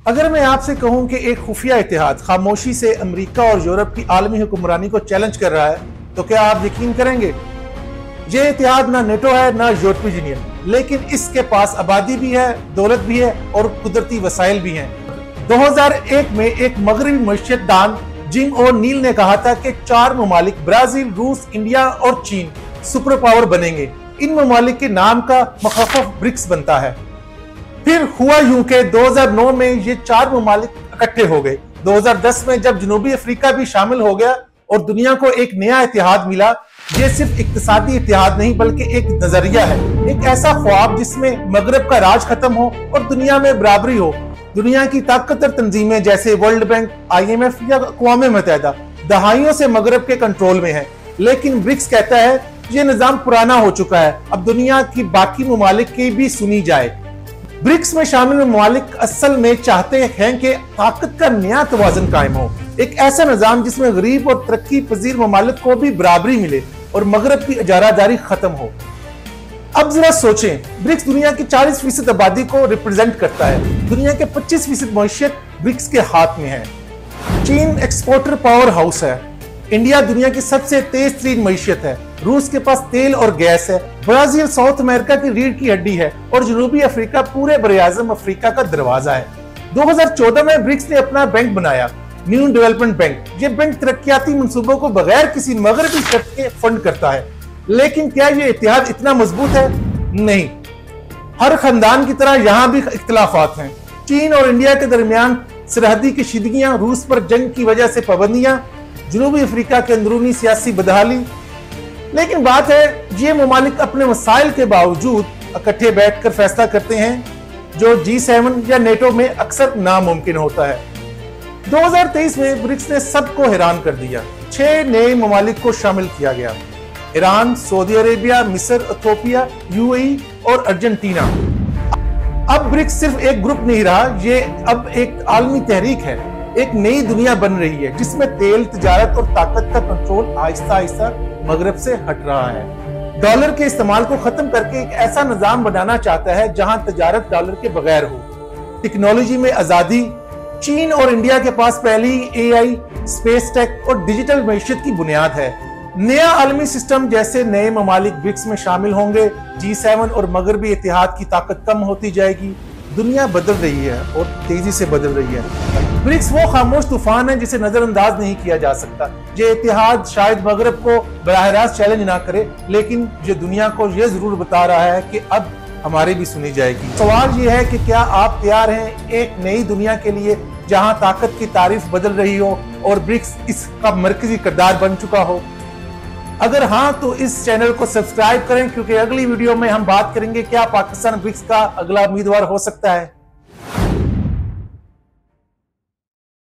अगर मैं आपसे कहूं कि एक खुफिया इत्तेहाद खामोशी से अमेरिका और यूरोप की आलमी हुक्मरानी को चैलेंज कर रहा है, तो क्या आप यकीन करेंगे? ये इत्तेहाद ना नेटो है ना यूरोपीय यूनियन, लेकिन इसके पास आबादी भी है, दौलत भी है और कुदरती वसाइल भी हैं। 2001 में एक मगरबी मईशतदान जिम ओ नील ने कहा था कि 4 ममालिक ब्राजील, रूस, इंडिया और चीन सुपर पावर बनेंगे। इन ममालिक के नाम का मुखफ़फ़ ब्रिक्स बनता है। फिर हुआ यूं कि 2009 में ये 4 ममालिक इकट्ठे हो गए। 2010 में जब जनूबी अफ्रीका भी शामिल हो गया और दुनिया को एक नया इत्तेहाद मिला, ये सिर्फ इक्तिसादी इत्तेहाद नहीं बल्कि एक नजरिया है, एक ऐसा ख्वाब जिसमें मगरब का राज खत्म हो और दुनिया में बराबरी हो। दुनिया की ताकतवर तंजीमें जैसे वर्ल्ड बैंक, IMF या अक़वाम मुत्तहिदा दहाइयों से मगरब के कंट्रोल में है, लेकिन ब्रिक्स कहता है ये निजाम पुराना हो चुका है, अब दुनिया की बाकी ममालिक की भी सुनी जाए। ब्रिक्स में शामिल ममालिक असल में चाहते हैं कि ताकत का नया तवाज़ुन कायम हो, एक ऐसा निजाम जिसमें गरीब और तरक्की पजीर ममालिक को भी बराबरी मिले और मगरब की इजारादारी खत्म हो। अब जरा सोचें, ब्रिक्स दुनिया की 40% आबादी को रिप्रेजेंट करता है। दुनिया के 25% मईशत ब्रिक्स के हाथ में है। चीन एक्सपोर्टर पावर हाउस है। इंडिया दुनिया की सबसे तेज तरीन मईशत है। रूस के पास तेल और गैस है। ब्राजील साउथ अमेरिका की रीढ़ की हड्डी है और जनूबी अफ्रीका पूरे बरे-आज़म अफ्रीका का दरवाजा है। 2014 में ब्रिक्स ने अपना बैंक बनाया, न्यू डेवलपमेंट बैंक। ये बैंक तरक्याती मंसूबों को बगैर किसी मगरबी शर्त के फंड करता है। लेकिन क्या ये इत्तेहाद इतना मजबूत है? नहीं। हर खानदान की तरह यहाँ भी इख्तिलाफात हैं। चीन और इंडिया के दरमियान सरहदी कशीदगियां, रूस पर जंग की वजह से पाबंदियां, जनूबी अफ्रीका के अंदरूनी सियासी बदहाली। लेकिन बात है, ये ममालिक अपने मसाइल के बावजूद इकट्ठे बैठकर फैसला करते हैं, जो G7 या नेटो में अक्सर नामुमकिन होता है। 2023 में ब्रिक्स ने सबको हैरान कर दिया। 6 नए ममालिक को शामिल किया गया: ईरान, सऊदी अरेबिया, मिस्र, इथियोपिया, UAE और अर्जेंटीना। अब ब्रिक्स सिर्फ एक ग्रुप नहीं रहा, ये अब एक आलमी तहरीक है। एक नई दुनिया बन रही है जिसमें तेल, तिजारत और ताकत का कंट्रोल आहिस्ता आहिस्ता मगरब से हट रहा है। डॉलर के इस्तेमाल को खत्म करके एक ऐसा निजाम बनाना चाहता है जहां तिजारत डॉलर के बगैर हो। टेक्नोलॉजी में आजादी। चीन और इंडिया के पास पहले ही AI, स्पेस टेक और डिजिटल मईशत की बुनियाद है। नया आलमी सिस्टम जैसे नए ममालिक ब्रिक्स में शामिल होंगे, G7 और मगरबी इत्तेहाद की ताकत कम होती जाएगी। दुनिया बदल रही है और तेजी से बदल रही है। ब्रिक्स वो खामोश तूफान है जिसे नजरअंदाज नहीं किया जा सकता। ये इत्तेहाद शायद मगरब को बराह रास्त चैलेंज ना करे, लेकिन ये दुनिया को ये जरूर बता रहा है कि अब हमारी भी सुनी जाएगी। सवाल ये है कि क्या आप तैयार हैं एक नई दुनिया के लिए जहां ताकत की तारीफ बदल रही हो और ब्रिक्स इसका मरकजी किरदार बन चुका हो? अगर हाँ, तो इस चैनल को सब्सक्राइब करें, क्योंकि अगली वीडियो में हम बात करेंगे क्या पाकिस्तान ब्रिक्स का अगला उम्मीदवार हो सकता है।